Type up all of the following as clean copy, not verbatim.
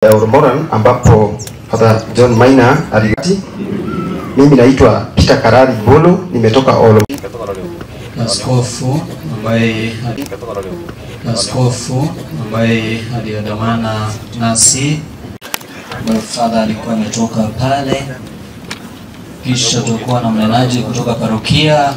Oromoran ambapo Father John Maina aligati. Mimi naitwa Peter Karari Bolo, nimetoka Olo. Askofu ambaye aliandamana nasi. Father alikuwa ametoka pale. Kisha tulikuwa na mnenaji kutoka parokia.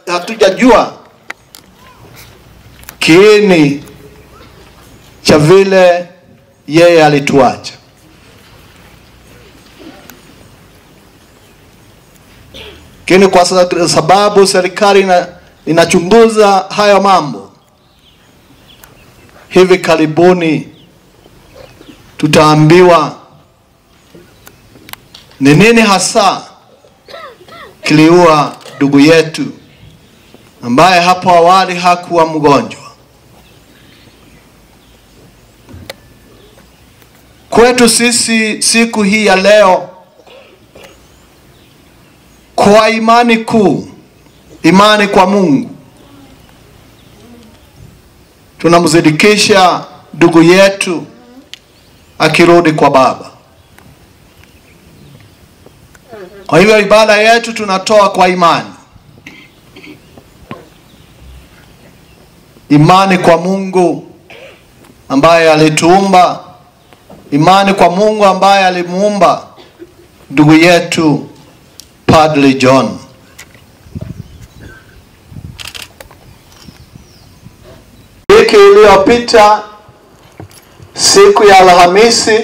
Hatujajua kiini cha vile yeye alituacha. Kiini kwa sababu serikali inachunguza haya mambo. Hivi karibuni tutaambiwa ni nini hasa kiliua ndugu yetu ambaye hapo awali hakuwa mgonjwa. Kwetu sisi siku hii ya leo, kwa imani kuu, imani kwa Mungu, tunamzidikisha ndugu yetu akirudi kwa Baba. Kwa hivyo ibada yetu tunatoa kwa imani. Imani kwa Mungu ambaye alituumba, imani kwa Mungu ambaye alimuumba ndugu yetu Padre John. Wiki iliyopita siku ya Alhamisi,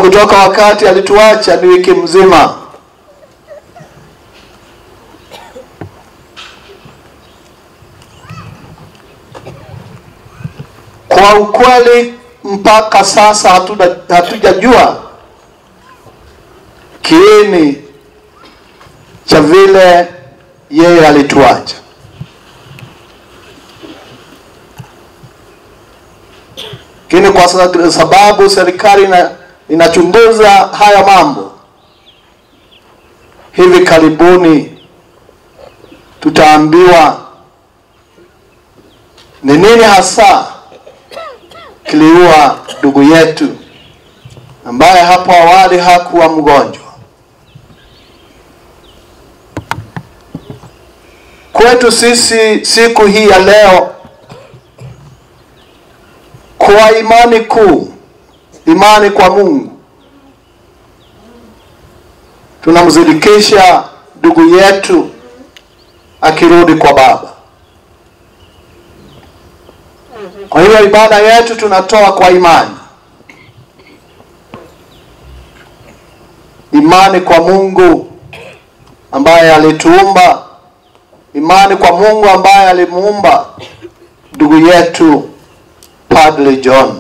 kutoka wakati alituacha ni wiki mzima. Kwa ukweli mpaka sasa hatujajua kiini cha vile yeye alituacha. Lakini kwa sababu serikali inachunguza haya mambo, hivi karibuni tutaambiwa ni nini hasa kiliua ndugu yetu ambaye hapo awali hakuwa mgonjwa. Kwetu sisi siku hii ya leo, kwa imani kuu, imani kwa Mungu, tunamzidikisha ndugu yetu akirudi kwa Baba. Kwa hiyo ibada yetu tunatoa kwa imani. Imani kwa Mungu ambaye alituumba, imani kwa Mungu ambaye alimuumba ndugu yetu Padre John.